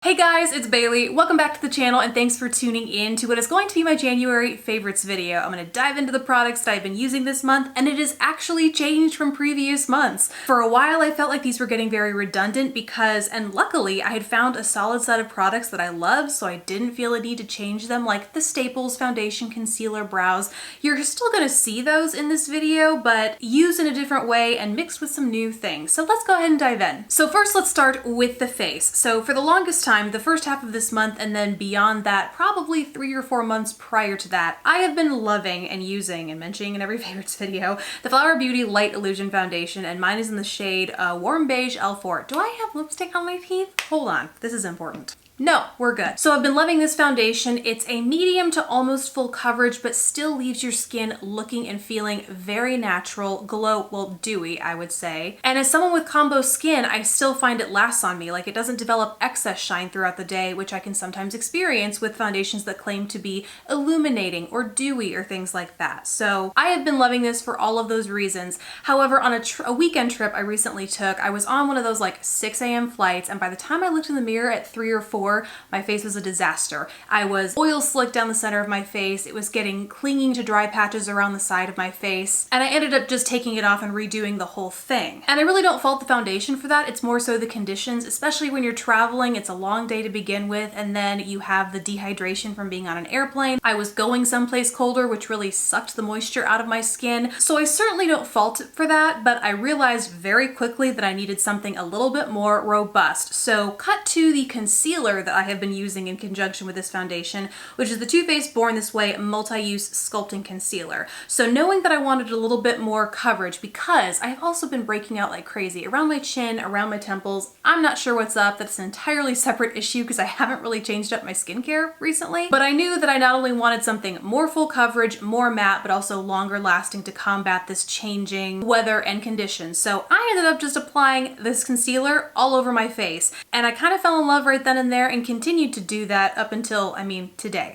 Hey guys, it's Bailey. Welcome back to the channel and thanks for tuning in to what is going to be my January favorites video. I'm going to dive into the products that I've been using this month, and it has actually changed from previous months. For a while I felt like these were getting very redundant and luckily I had found a solid set of products that I love, so I didn't feel a need to change them, like the staples, foundation, concealer, brows. You're still going to see those in this video, but used in a different way and mixed with some new things. So let's go ahead and dive in. So first let's start with the face. So for the longest time, the first half of this month and then beyond that, probably 3 or 4 months prior to that, I have been loving and using and mentioning in every favorites video the Flower Beauty Light Illusion Foundation, and mine is in the shade Warm Beige L4. Do I have lipstick on my teeth? Hold on, this is important. No, we're good. So I've been loving this foundation. It's a medium to almost full coverage, but still leaves your skin looking and feeling very natural, well, dewy, I would say. And as someone with combo skin, I still find it lasts on me. Like, it doesn't develop excess shine throughout the day, which I can sometimes experience with foundations that claim to be illuminating or dewy or things like that. So I have been loving this for all of those reasons. However, on a weekend trip I recently took, I was on one of those like 6 a.m. flights, and by the time I looked in the mirror at 3 or 4, my face was a disaster. I was oil slicked down the center of my face. It was getting clinging to dry patches around the side of my face. And I ended up just taking it off and redoing the whole thing. And I really don't fault the foundation for that. It's more so the conditions, especially when you're traveling. It's a long day to begin with, and then you have the dehydration from being on an airplane. I was going someplace colder, which really sucked the moisture out of my skin. So I certainly don't fault it for that, but I realized very quickly that I needed something a little bit more robust. So cut to the concealer that I have been using in conjunction with this foundation, which is the Too Faced Born This Way Multi-Use Sculpting Concealer. So knowing that I wanted a little bit more coverage, because I have also been breaking out like crazy around my chin, around my temples. I'm not sure what's up. That's an entirely separate issue because I haven't really changed up my skincare recently. But I knew that I not only wanted something more full coverage, more matte, but also longer lasting to combat this changing weather and conditions. So I ended up just applying this concealer all over my face. And I kind of fell in love right then and there, and continued to do that up until, today.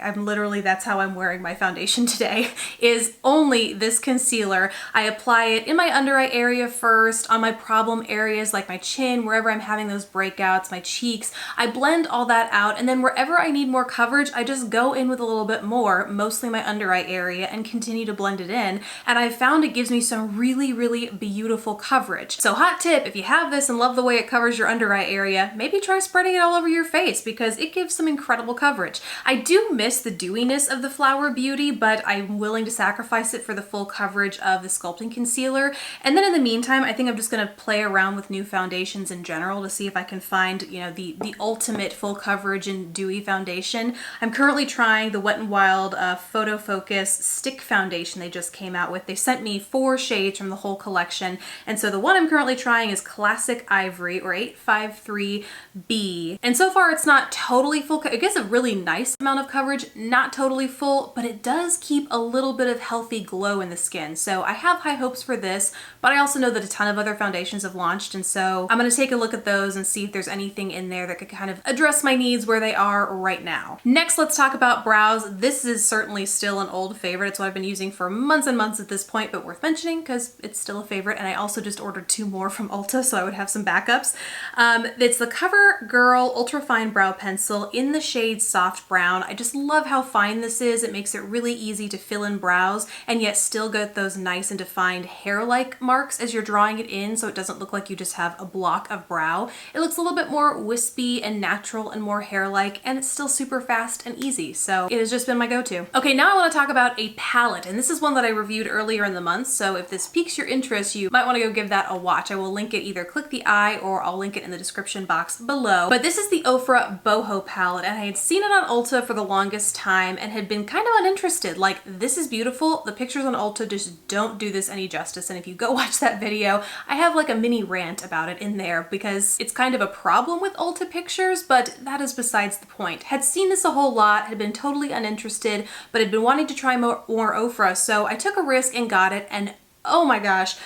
That's how I'm wearing my foundation today, is only this concealer. I apply it in my under eye area first, on my problem areas like my chin, wherever I'm having those breakouts, my cheeks. I blend all that out, and then wherever I need more coverage, I just go in with a little bit more, mostly my under eye area, and continue to blend it in. And I found it gives me some really, really beautiful coverage. So hot tip, if you have this and love the way it covers your under eye area, maybe try spreading it all over your face, because it gives some incredible coverage. I do miss the dewiness of the Flower Beauty, but I'm willing to sacrifice it for the full coverage of the sculpting concealer. And then in the meantime, I think I'm just gonna play around with new foundations in general to see if I can find, the ultimate full coverage and dewy foundation. I'm currently trying the Wet n Wild Photo Focus Stick Foundation they just came out with. They sent me 4 shades from the whole collection, and so the one I'm currently trying is Classic Ivory, or 853B. And so far it's not totally full. It gets a really nice amount of coverage, not totally full, but it does keep a little bit of healthy glow in the skin. So I have high hopes for this, but I also know that a ton of other foundations have launched, and so I'm going to take a look at those and see if there's anything in there that could kind of address my needs where they are right now. Next, let's talk about brows. This is certainly still an old favorite. It's what I've been using for months and months at this point, but worth mentioning because it's still a favorite, and I also just ordered 2 more from Ulta so I would have some backups. It's the CoverGirl Ultra Fine Brow Pencil in the shade Soft Brown. I just love how fine this is. It makes it really easy to fill in brows and yet still get those nice and defined hair-like marks as you're drawing it in, so it doesn't look like you just have a block of brow. It looks a little bit more wispy and natural and more hair-like, and it's still super fast and easy, so it has just been my go-to. Okay, now I want to talk about a palette, and this is one that I reviewed earlier in the month, so if this piques your interest, you might want to go give that a watch. I will link it, either click the eye or I'll link it in the description box below. But this is the Ofra Boho palette, and I had seen it on Ulta for the longest time and had been kind of uninterested. Like, this is beautiful. The pictures on Ulta just don't do this any justice, and if you go watch that video, I have like a mini rant about it in there because it's kind of a problem with Ulta pictures, but that is besides the point. Had seen this a whole lot, had been totally uninterested, but had been wanting to try more Ofra, so I took a risk and got it, and oh my gosh,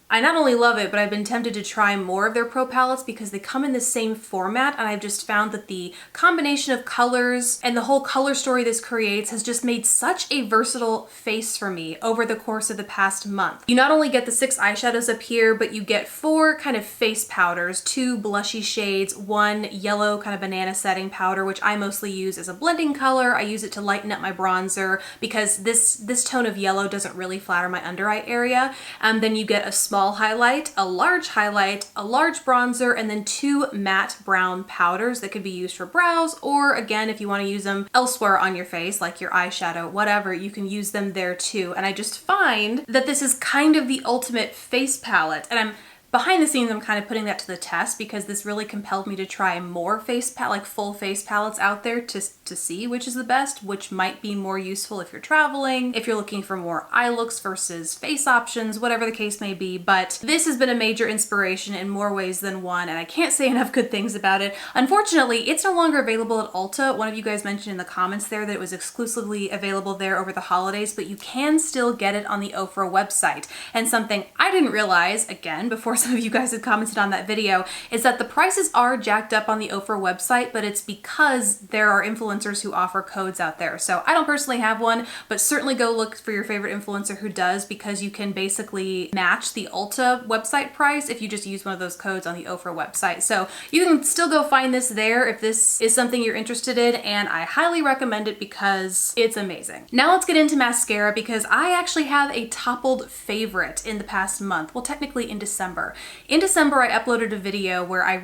I not only love it, but I've been tempted to try more of their Pro palettes because they come in the same format, and I've just found that the combination of colors and the whole color story this creates has just made such a versatile face for me over the course of the past month. You not only get the 6 eyeshadows up here, but you get 4 kind of face powders, 2 blushy shades, 1 yellow kind of banana setting powder, which I mostly use as a blending color. I use it to lighten up my bronzer because this tone of yellow doesn't really flatter my under eye area. Then you get a small highlight, a large bronzer, and then 2 matte brown powders that could be used for brows, or again, if you want to use them elsewhere on your face, like your eyeshadow, whatever, you can use them there too. And I just find that this is kind of the ultimate face palette, and behind the scenes, I'm kind of putting that to the test because this really compelled me to try more full face palettes out there to see which is the best, which might be more useful if you're traveling, if you're looking for more eye looks versus face options, whatever the case may be. But this has been a major inspiration in more ways than one, and I can't say enough good things about it. Unfortunately, it's no longer available at Ulta. One of you guys mentioned in the comments there that it was exclusively available there over the holidays, but you can still get it on the Ofra website. And something I didn't realize, again, before some of you guys had commented on that video, is that the prices are jacked up on the Ofra website, but it's because there are influencers who offer codes out there. So I don't personally have one, but certainly go look for your favorite influencer who does, because you can basically match the Ulta website price if you just use one of those codes on the Ofra website. So you can still go find this there if this is something you're interested in, and I highly recommend it because it's amazing. Now let's get into mascara, because I actually have a toppled favorite in the past month. Well, technically in December. In December, I uploaded a video where I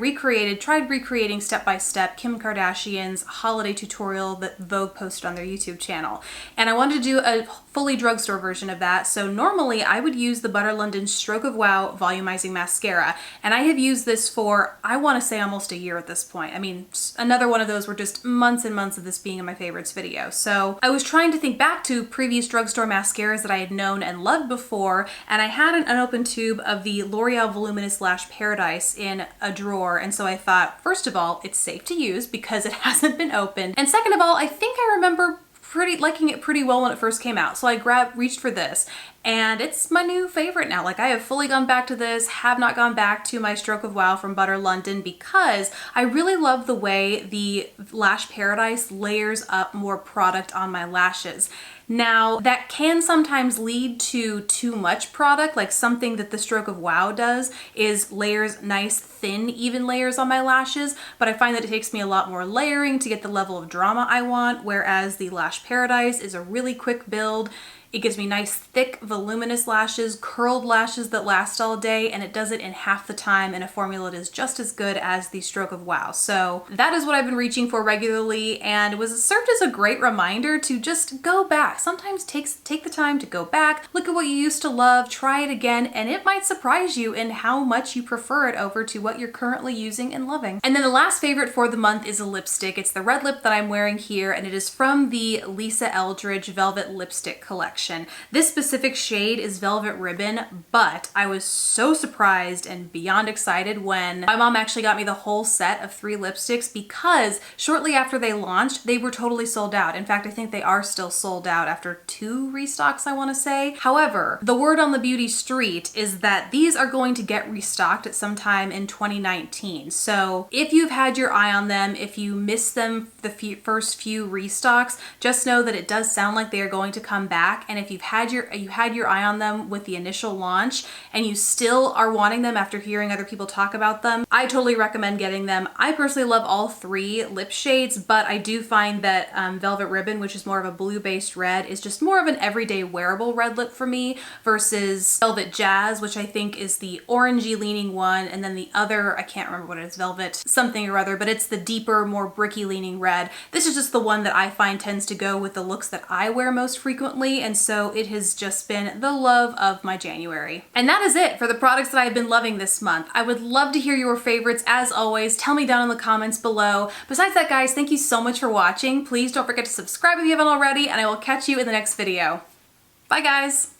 tried recreating step by step Kim Kardashian's holiday tutorial that Vogue posted on their YouTube channel. And I wanted to do a fully drugstore version of that. So normally I would use the Butter London Stroke of Wow Volumizing Mascara. And I have used this for, I want to say, almost a year at this point. I mean, another one of those were just months and months of this being in my favorites video. So I was trying to think back to previous drugstore mascaras that I had known and loved before, and I had an unopened tube of the L'Oreal Voluminous Lash Paradise in a drawer, and so I thought, first of all, it's safe to use because it hasn't been opened, and second of all, I think I remember liking it pretty well when it first came out, so I reached for this, and it's my new favorite now. Like, I have fully gone back to this, have not gone back to my Stroke of Wow from Butter London, because I really love the way the Lash Paradise layers up more product on my lashes. Now, that can sometimes lead to too much product, like something that the Stroke of Wow does is layers nice, thin, even layers on my lashes, but I find that it takes me a lot more layering to get the level of drama I want, whereas the Lash Paradise is a really quick build. It gives me nice, thick, voluminous lashes, curled lashes that last all day, and it does it in half the time in a formula that is just as good as the Stroke of Wow. So that is what I've been reaching for regularly, and it served as a great reminder to just go back. Sometimes take the time to go back, look at what you used to love, try it again, and it might surprise you in how much you prefer it over to what you're currently using and loving. And then the last favorite for the month is a lipstick. It's the red lip that I'm wearing here, and it is from the Lisa Eldridge Velvet Lipstick Collection. This specific shade is Velvet Ribbon, but I was so surprised and beyond excited when my mom actually got me the whole set of 3 lipsticks, because shortly after they launched, they were totally sold out. In fact, I think they are still sold out after 2 restocks, I want to say. However, the word on the beauty street is that these are going to get restocked at some time in 2019. So if you've had your eye on them, if you missed them the first few restocks, just know that it does sound like they are going to come back. And if you had your eye on them with the initial launch and you still are wanting them after hearing other people talk about them, I totally recommend getting them. I personally love all 3 lip shades, but I do find that Velvet Ribbon, which is more of a blue-based red, is just more of an everyday wearable red lip for me, versus Velvet Jazz, which I think is the orangey leaning one, and then the other, I can't remember what it is, Velvet something or other, but it's the deeper, more bricky leaning red. This is just the one that I find tends to go with the looks that I wear most frequently, and so it has just been the love of my January. And that is it for the products that I've been loving this month. I would love to hear your favorites. As always, tell me down in the comments below. Besides that, guys, thank you so much for watching. Please don't forget to subscribe if you haven't already, and I will catch you in the next video. Bye, guys.